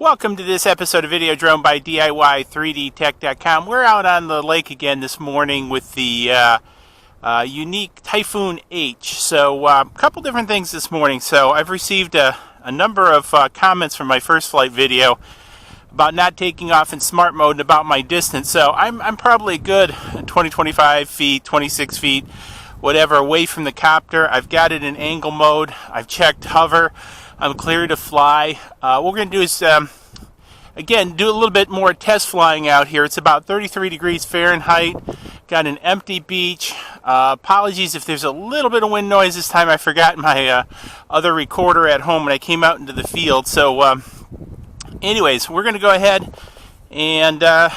Welcome to this episode of Video Drone by DIY3DTech.com. We're out on the lake again this morning with the Yuneec Typhoon H. So a couple different things this morning. So I've received a number of comments from my first flight video about not taking off in smart mode and about my distance. So I'm probably good 20, 25 feet, 26 feet, whatever, away from the copter. I've got it in angle mode. I've checked hover. I'm clear to fly. What we're going to do is, again, do a little bit more test flying out here. It's about 33 degrees Fahrenheit. Got an empty beach. Apologies if there's a little bit of wind noise this time. I forgot my other recorder at home when I came out into the field. So, anyways, we're going to go ahead and I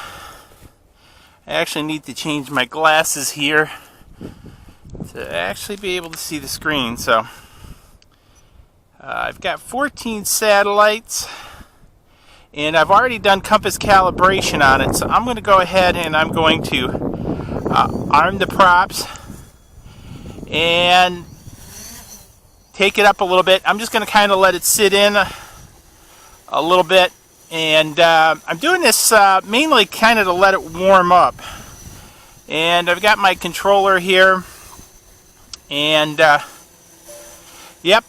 actually need to change my glasses here to actually be able to see the screen. So I've got 14 satellites, and I've already done compass calibration on it, so I'm going to go ahead and I'm going to arm the props and take it up a little bit. I'm just going to kind of let it sit in a little bit, and I'm doing this mainly kind of to let it warm up. And I've got my controller here, and yep,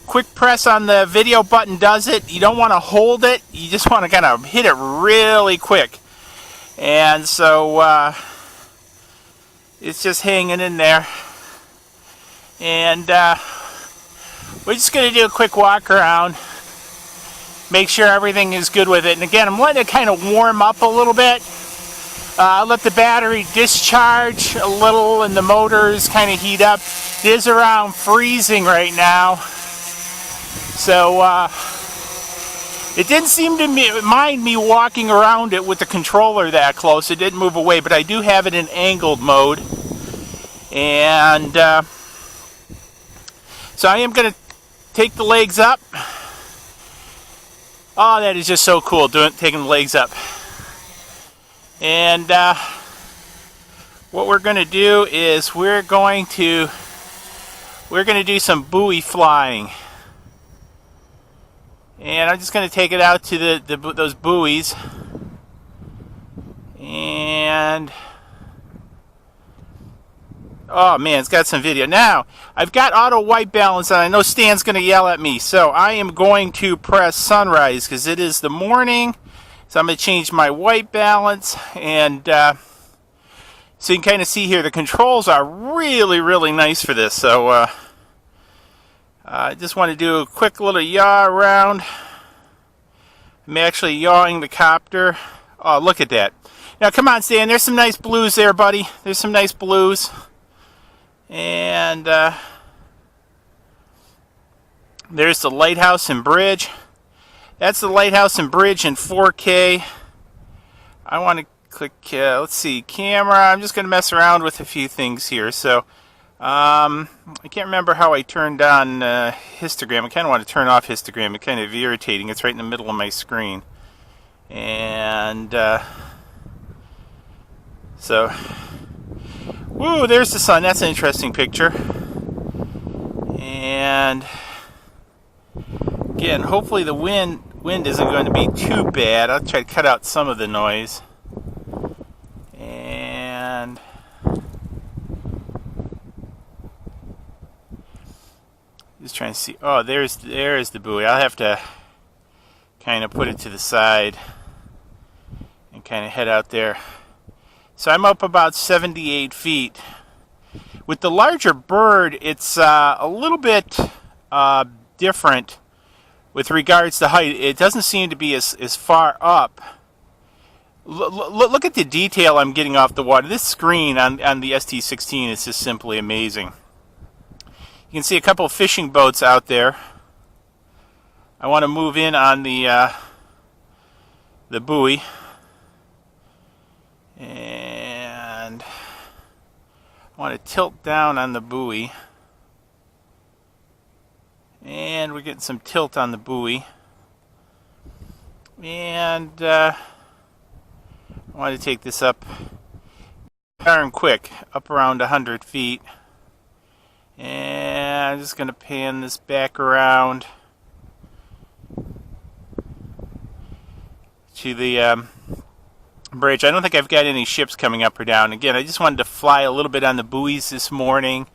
quick press on the video button does it. You don't want to hold it. You just want to kind of hit it really quick. And so it's just hanging in there. And we're just going to do a quick walk around. Make sure everything is good with it. And again, I'm letting it kind of warm up a little bit. Let the battery discharge a little and the motors kind of heat up. It is around freezing right now, so it didn't seem to mind me walking around it with the controller that close. It didn't move away, but I do have it in angled mode. And so I am going to take the legs up. Oh, that is just so cool, taking the legs up. And what we're going to do is we're going to do some buoy flying. And I'm just going to take it out to those buoys. And oh man, it's got some video. Now, I've got auto white balance, and I know Stan's going to yell at me. So I am going to press sunrise because it is the morning. So I'm going to change my white balance, and so you can kind of see here the controls are really, really nice for this. So I just want to do a quick little yaw around. I'm actually yawing the copter. Oh, look at that. Now, come on, Stan. There's some nice blues there, buddy. There's some nice blues. And there's the lighthouse and bridge. That's the lighthouse and bridge in 4K. I want to click, let's see, camera. I'm just going to mess around with a few things here. So, I can't remember how I turned on histogram. I kind of want to turn off histogram. It's kind of irritating. It's right in the middle of my screen. And, so, woo, there's the sun. That's an interesting picture. And again, hopefully the wind isn't going to be too bad. I'll try to cut out some of the noise. And just trying to see. Oh, there's the buoy. I'll have to kind of put it to the side and kind of head out there. So I'm up about 78 feet. With the larger bird, it's a little bit different with regards to height. It doesn't seem to be as far up. Look at the detail I'm getting off the water. This screen on the ST16 is just simply amazing. You can see a couple of fishing boats out there. I want to move in on the buoy. And I want to tilt down on the buoy. And we're getting some tilt on the buoy. And I want to take this up darn quick, up around 100 feet. And I'm just going to pan this back around. to the bridge. I don't think I've got any ships coming up or down. Again, I just wanted to fly a little bit on the buoys this morning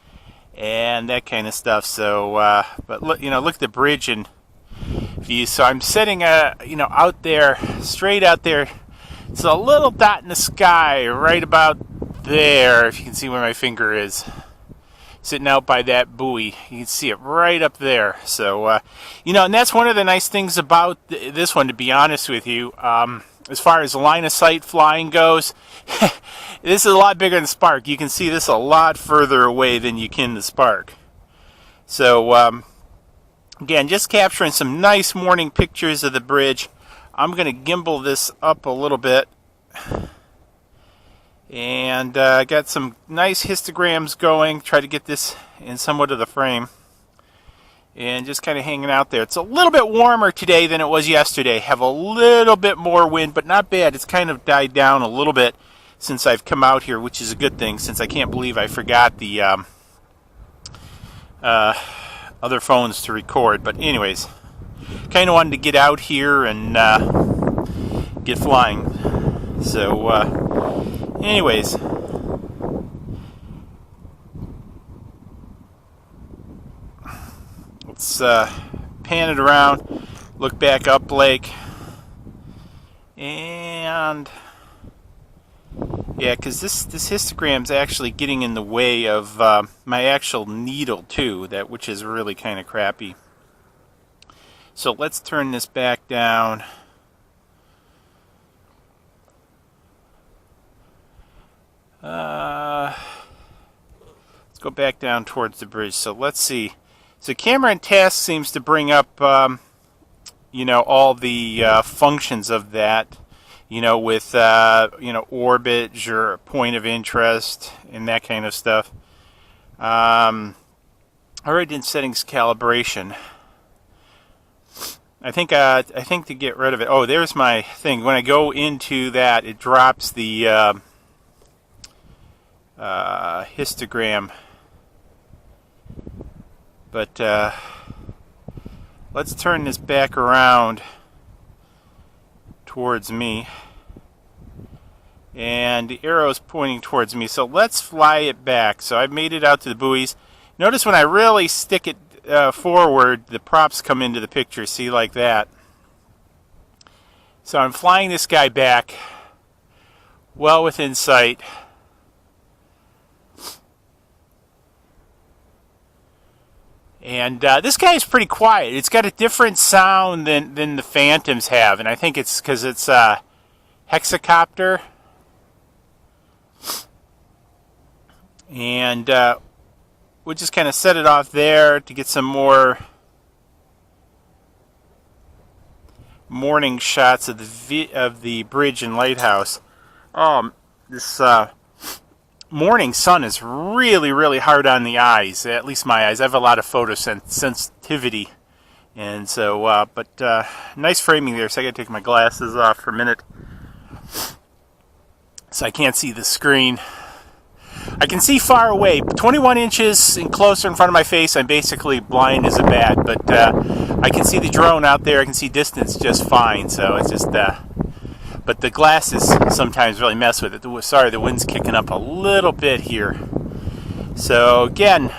and that kind of stuff. So, but look, look at the bridge and view. So I'm sitting, out there, straight out there. It's a little dot in the sky right about there, if you can see where my finger is. Sitting out by that buoy. You can see it right up there. So, and that's one of the nice things about this one, to be honest with you. As far as line of sight flying goes, this is a lot bigger than Spark. You can see this a lot further away than you can the Spark. So, again, just capturing some nice morning pictures of the bridge. I'm going to gimbal this up a little bit. And got some nice histograms going. Try to get this in somewhat of the frame. And just kind of hanging out there. It's a little bit warmer today than it was yesterday. Have a little bit more wind, but not bad. It's kind of died down a little bit since I've come out here, which is a good thing, since I can't believe I forgot the other phones to record. But anyways, kind of wanted to get out here and get flying. So anyways, let's pan it around, look back up lake, and yeah, because this histogram's actually getting in the way of my actual needle too, which is really kind of crappy. So let's turn this back down. Let's go back down towards the bridge. So let's see. So camera and task seems to bring up, all the functions of that, with, orbit or point of interest and that kind of stuff. I already did settings calibration. I think to get rid of it. Oh, there's my thing. When I go into that, it drops the histogram. But let's turn this back around towards me. And the arrow's pointing towards me. So let's fly it back. So I've made it out to the buoys. Notice when I really stick it forward, the props come into the picture. See, like that. So I'm flying this guy back well within sight. And this guy is pretty quiet. It's got a different sound than the Phantoms have, and I think it's because it's a hexacopter. And we'll just kind of set it off there to get some more morning shots of the bridge and lighthouse. This morning sun is really, really hard on the eyes, at least my eyes. I have a lot of photosensitivity, and so, nice framing there. So I gotta take my glasses off for a minute, so I can't see the screen. I can see far away, 21 inches and closer in front of my face. I'm basically blind as a bat, but I can see the drone out there. I can see distance just fine, so it's just but the glasses sometimes really mess with it. Sorry, the wind's kicking up a little bit here. So again,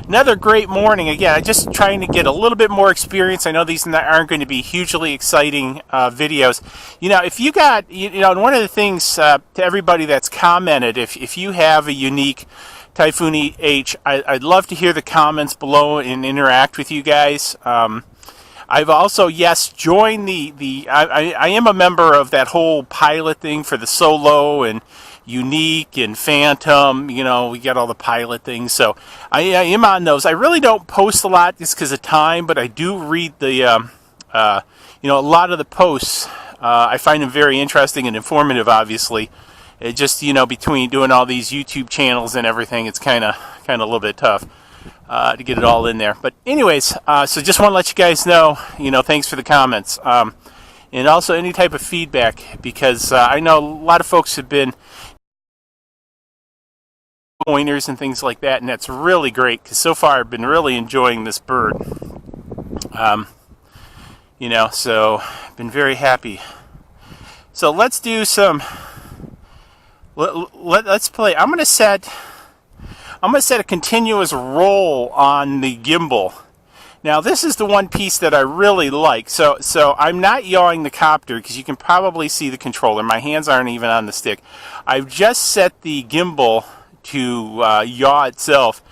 another great morning. Again, I'm just trying to get a little bit more experience. I know these aren't going to be hugely exciting videos. If you got, and one of the things to everybody that's commented, if you have a Yuneec Typhoon H, I'd love to hear the comments below and interact with you guys. I've also, joined I am a member of that whole pilot thing for the Solo and Yuneec and Phantom. We got all the pilot things, so I am on those. I really don't post a lot just because of time, but I do read the, a lot of the posts. I find them very interesting and informative, obviously. It just, between doing all these YouTube channels and everything, it's kind of a little bit tough. To get it all in there. But anyways, so just want to let you guys know, thanks for the comments. And also any type of feedback, because I know a lot of folks have been pointers and things like that, and that's really great, because so far I've been really enjoying this bird. So I've been very happy So let's do some. Let's play. I'm gonna set a continuous roll on the gimbal. Now this is the one piece that I really like. So I'm not yawing the copter because you can probably see the controller. My hands aren't even on the stick. I've just set the gimbal to yaw itself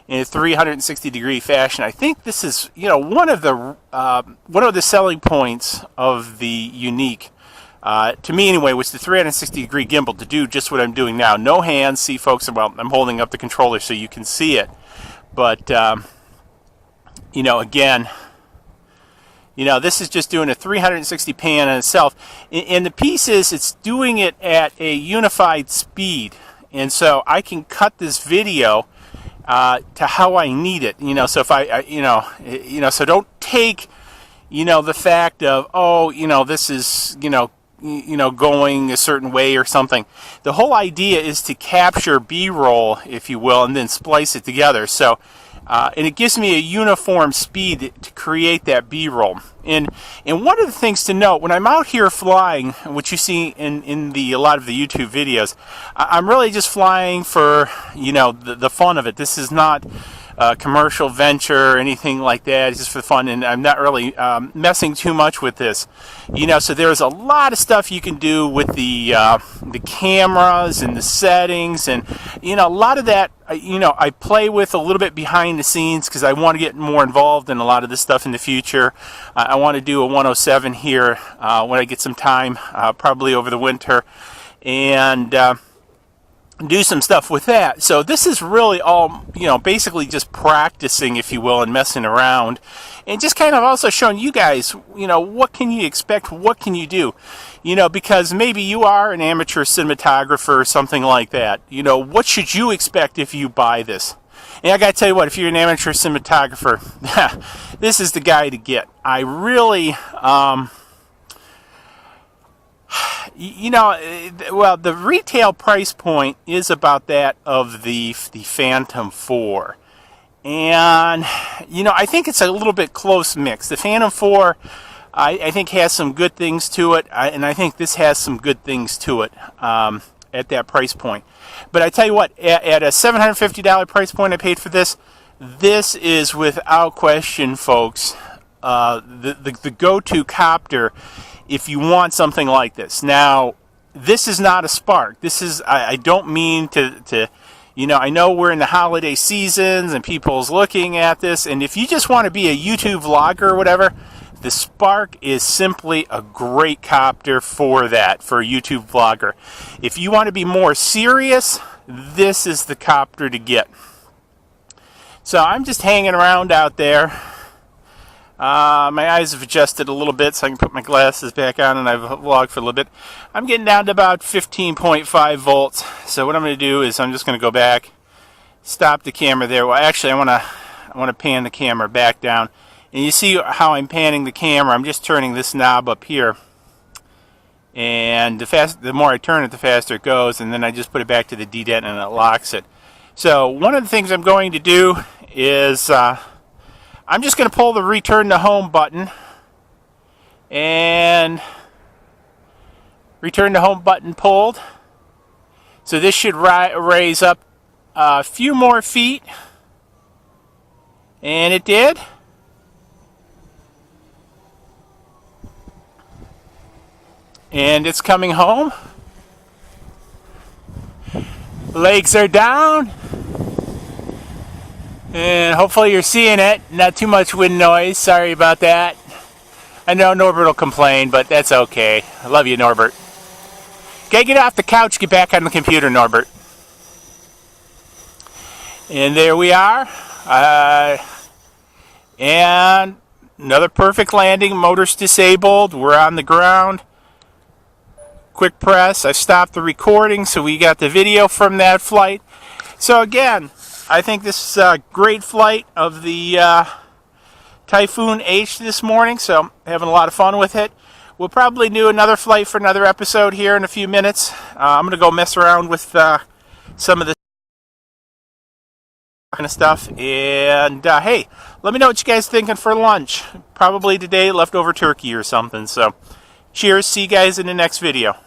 in a 360-degree fashion. I think this is, one of the selling points of the Yuneec, to me anyway, was the 360-degree gimbal to do just what I'm doing now. No hands. See, folks, well, I'm holding up the controller so you can see it. But again, this is just doing a 360 pan in itself. And the piece is, it's doing it at a unified speed. And so I can cut this video to how I need it. So if so don't take, the fact of, this is, going a certain way or something. The whole idea is to capture B-roll, if you will, and then splice it together. So, and it gives me a uniform speed to create that B-roll. And one of the things to note, when I'm out here flying, which you see in a lot of the YouTube videos, I'm really just flying for, the fun of it. This is not a commercial venture or anything like that. It's just for fun, and I'm not really messing too much with this. So there's a lot of stuff you can do with the cameras and the settings, and a lot of that I play with a little bit behind the scenes because I want to get more involved in a lot of this stuff in the future. I want to do a 107 here when I get some time, probably over the winter, and do some stuff with that. So this is really all, basically just practicing, if you will, and messing around, and just kind of also showing you guys, what can you expect, what can you do, because maybe you are an amateur cinematographer or something like that. What should you expect if you buy this? And I gotta tell you what, if you're an amateur cinematographer, this is the guy to get. I really, well, the retail price point is about that of the Phantom 4. And, I think it's a little bit close mix. The Phantom 4, I think, has some good things to it, and I think this has some good things to it at that price point. But I tell you what, at a $750 price point I paid for this, this is without question, folks, the go-to copter if you want something like this. Now, this is not a Spark. This is, I don't mean to I know we're in the holiday seasons and people's looking at this, and if you just want to be a YouTube vlogger or whatever, the Spark is simply a great copter for that, for a YouTube vlogger. If you want to be more serious, this is the copter to get. So I'm just hanging around out there. My eyes have adjusted a little bit so I can put my glasses back on, and I've vlogged for a little bit. I'm getting down to about 15.5 volts. So what I'm going to do is I'm just going to go back, stop the camera there. Well, actually, I want to pan the camera back down. And you see how I'm panning the camera. I'm just turning this knob up here. And the more I turn it, the faster it goes. And then I just put it back to the D-dent and it locks it. So one of the things I'm going to do is I'm just going to pull the return to home button. And return to home button pulled. So this should raise up a few more feet. And it did. And it's coming home. Legs are down. And hopefully you're seeing it. Not too much wind noise. Sorry about that. I know Norbert will complain, but that's okay. I love you, Norbert. Okay, get off the couch, get back on the computer, Norbert. And there we are. And another perfect landing. Motor's disabled. We're on the ground. Quick press. I stopped the recording, so we got the video from that flight. So again, I think this is a great flight of the Typhoon H this morning, so having a lot of fun with it. We'll probably do another flight for another episode here in a few minutes. I'm going to go mess around with some of this kind of stuff. And hey, let me know what you guys thinking for lunch. Probably today leftover turkey or something. So Cheers, see you guys in the next video.